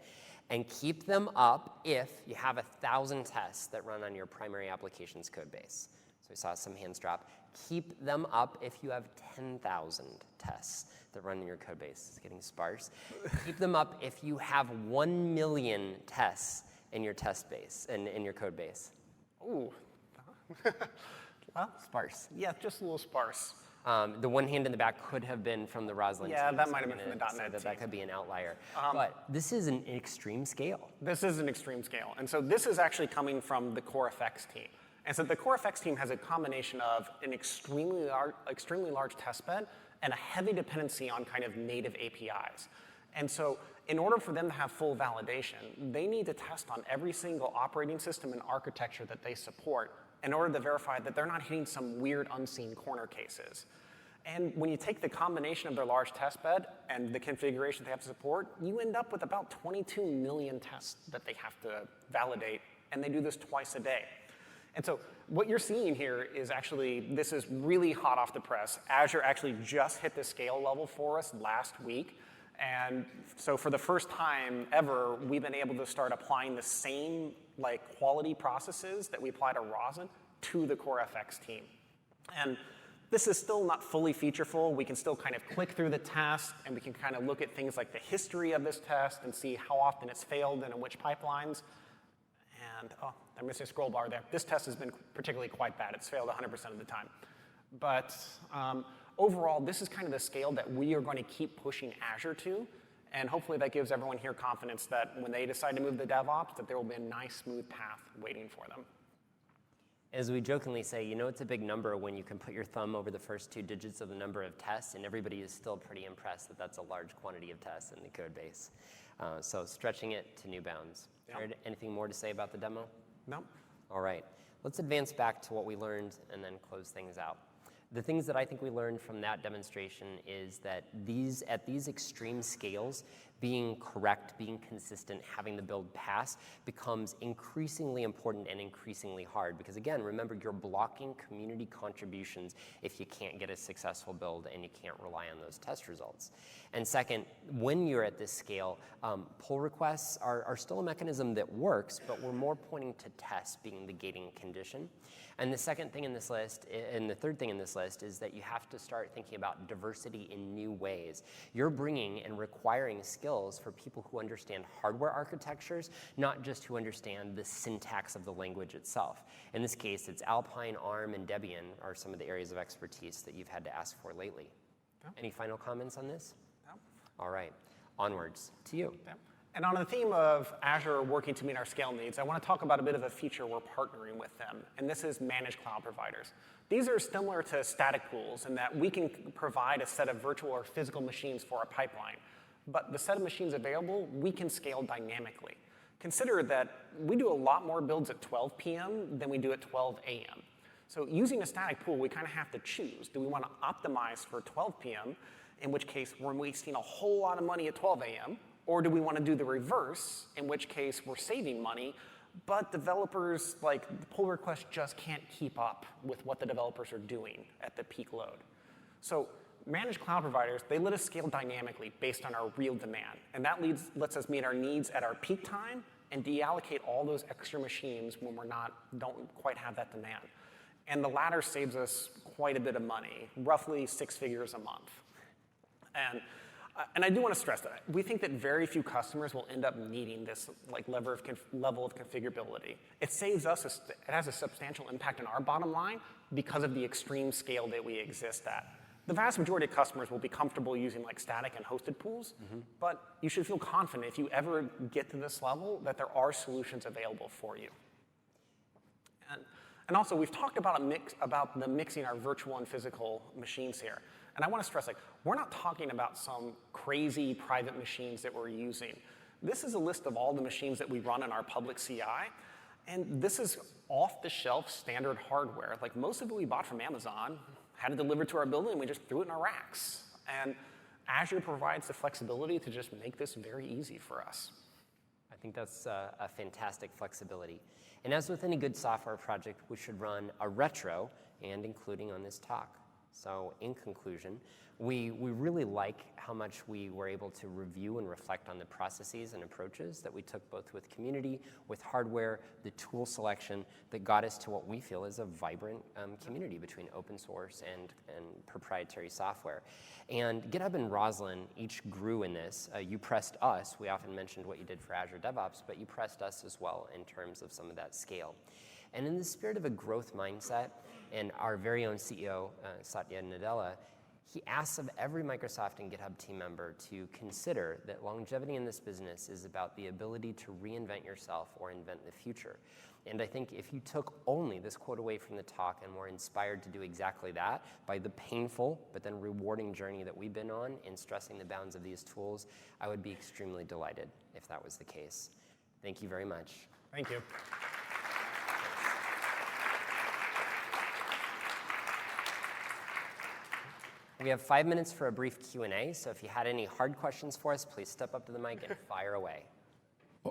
And keep them up if you have 1,000 tests that run on your primary application's code base. So we saw some hands drop. Keep them up if you have 10,000 tests that run in your code base. It's getting sparse. Keep them up if you have 1 million tests in your test base, in your code base. Ooh. Well, sparse. Yeah, just a little sparse. The one hand in the back could have been from the Roslyn team. Yeah, that so might have I'm been from the gonna .NET say team. that could be an outlier. But this is an extreme scale. This is an extreme scale. And so this is actually coming from the CoreFX team. And so the CoreFX team has a combination of an extremely large test bed and a heavy dependency on kind of native APIs. And so in order for them to have full validation, they need to test on every single operating system and architecture that they support in order to verify that they're not hitting some weird unseen corner cases. And when you take the combination of their large test bed and the configuration they have to support, you end up with about 22 million tests that they have to validate, and they do this twice a day. And so what you're seeing here is actually, this is really hot off the press. Azure actually just hit the scale level for us last week. And so for the first time ever, we've been able to start applying the same quality processes that we apply to Roslyn to the CoreFX team. And this is still not fully featureful. We can still kind of click through the test, and we can kind of look at things like the history of this test and see how often it's failed and in which pipelines. And, oh, I'm missing a scroll bar there. This test has been particularly quite bad. It's failed 100% of the time. But overall, this is kind of the scale that we are going to keep pushing Azure to. And hopefully that gives everyone here confidence that when they decide to move to DevOps, that there will be a nice, smooth path waiting for them. As we jokingly say, you know it's a big number when you can put your thumb over the first 2 digits of the number of tests, and everybody is still pretty impressed that that's a large quantity of tests in the code base. So stretching it to new bounds. Yeah. Jared, anything more to say about the demo? No? All right. Let's advance back to what we learned and then close things out. The things that I think we learned from that demonstration is that at these extreme scales, being correct, being consistent, having the build pass becomes increasingly important and increasingly hard because, again, remember, you're blocking community contributions if you can't get a successful build and you can't rely on those test results. And second, when you're at this scale, pull requests are still a mechanism that works, but we're more pointing to tests being the gating condition. And the second thing in this list, and the third thing in this list, is that you have to start thinking about diversity in new ways. You're bringing and requiring skills for people who understand hardware architectures, not just who understand the syntax of the language itself. In this case, it's Alpine, ARM, and Debian are some of the areas of expertise that you've had to ask for lately. Yeah. Any final comments on this? No. All right, onwards to you. Yeah. And on the theme of Azure working to meet our scale needs, I want to talk about a bit of a feature we're partnering with them, and this is managed cloud providers. These are similar to static pools in that we can provide a set of virtual or physical machines for our pipeline, but the set of machines available, we can scale dynamically. Consider that we do a lot more builds at 12 p.m. than we do at 12 a.m. So using a static pool, we kind of have to choose. Do we want to optimize for 12 p.m., in which case we're wasting a whole lot of money at 12 a.m., or do we want to do the reverse, in which case we're saving money, but developers, the pull requests just can't keep up with what the developers are doing at the peak load. So managed cloud providers, they let us scale dynamically based on our real demand. And that lets us meet our needs at our peak time and deallocate all those extra machines when don't quite have that demand. And the latter saves us quite a bit of money, roughly 6 figures a month. And I do want to stress that we think that very few customers will end up needing this level of configurability. It saves us, it has a substantial impact on our bottom line because of the extreme scale that we exist at. The vast majority of customers will be comfortable using static and hosted pools, but you should feel confident if you ever get to this level that there are solutions available for you. And also, we've talked about the mixing our virtual and physical machines here. And I want to stress, we're not talking about some crazy private machines that we're using. This is a list of all the machines that we run in our public CI. And this is off-the-shelf standard hardware. Most of it we bought from Amazon, had it delivered to our building, and we just threw it in our racks. And Azure provides the flexibility to just make this very easy for us. I think that's a fantastic flexibility. And as with any good software project, we should run a retro and including on this talk. So in conclusion, we really like how much we were able to review and reflect on the processes and approaches that we took both with community, with hardware, the tool selection that got us to what we feel is a vibrant community between open source and proprietary software. And GitHub and Roslyn each grew in this. You pressed us. We often mentioned what you did for Azure DevOps, but you pressed us as well in terms of some of that scale. And in the spirit of a growth mindset, and our very own CEO, Satya Nadella, he asks of every Microsoft and GitHub team member to consider that longevity in this business is about the ability to reinvent yourself or invent the future. And I think if you took only this quote away from the talk and were inspired to do exactly that by the painful but then rewarding journey that we've been on in stressing the bounds of these tools, I would be extremely delighted if that was the case. Thank you very much. Thank you. We have 5 minutes for a brief Q&A, so if you had any hard questions for us, please step up to the mic and fire away.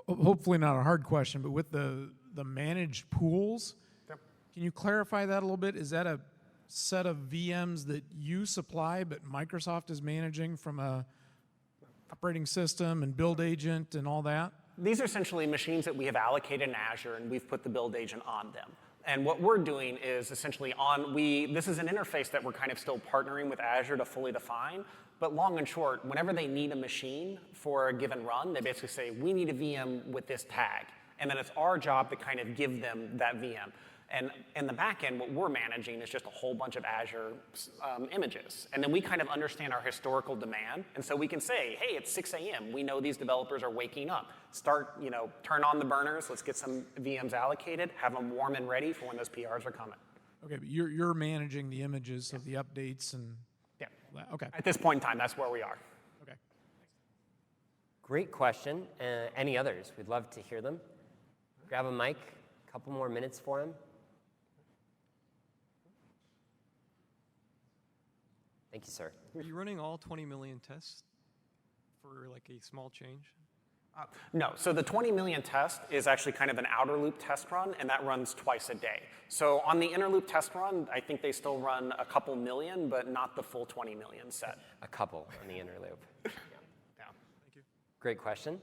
Hopefully not a hard question, but with the managed pools, Yep. can you clarify that a little bit? Is that a set of VMs that you supply, but Microsoft is managing from a operating system and build agent and all that? These are essentially machines that we have allocated in Azure, and we've put the build agent on them. And what we're doing is essentially this is an interface that we're kind of still partnering with Azure to fully define, but long and short, whenever they need a machine for a given run, they basically say, we need a VM with this tag. And then it's our job to kind of give them that VM. And in the back end, what we're managing is just a whole bunch of Azure images. And then we kind of understand our historical demand. And so we can say, hey, it's 6 a.m. We know these developers are waking up. Turn on the burners. Let's get some VMs allocated. Have them warm and ready for when those PRs are coming. Okay, but you're managing the images of the updates and Yeah. okay. At this point in time, that's where we are. Okay. Great question. Any others? We'd love to hear them. Grab a mic, a couple more minutes for him. Thank you, sir. Are you running all 20 million tests for like a small change? No, so the 20 million test is actually kind of an outer loop test run, and that runs twice a day. So on the inner loop test run, I think they still run a couple million, but not the full 20 million set. A couple on the inner loop. Yeah. Yeah. Thank you. Great question.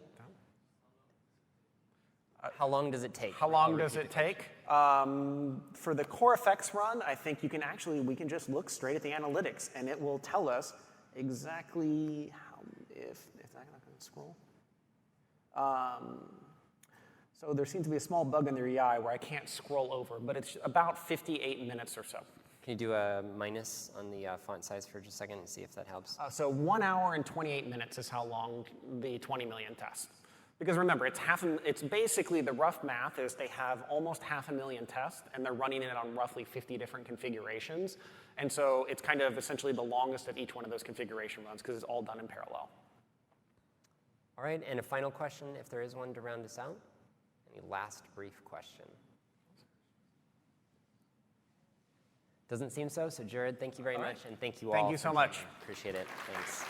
How long does it take? How long does it take? For the core effects run, I think we can just look straight at the analytics, and it will tell us exactly how, if I'm not going to scroll. So there seems to be a small bug in the UI where I can't scroll over, but it's about 58 minutes or so. Can you do a minus on the font size for just a second and see if that helps? So 1 hour and 28 minutes is how long the 20 million test. Because remember, it's basically the rough math is they have almost 500,000 tests, and they're running it on roughly 50 different configurations. And so it's kind of essentially the longest of each one of those configuration runs because it's all done in parallel. All right, and a final question, if there is one to round us out. Any last brief question? Doesn't seem so, so Jared, thank you very much, and thank you all. Thank you so much. Appreciate it. Thanks.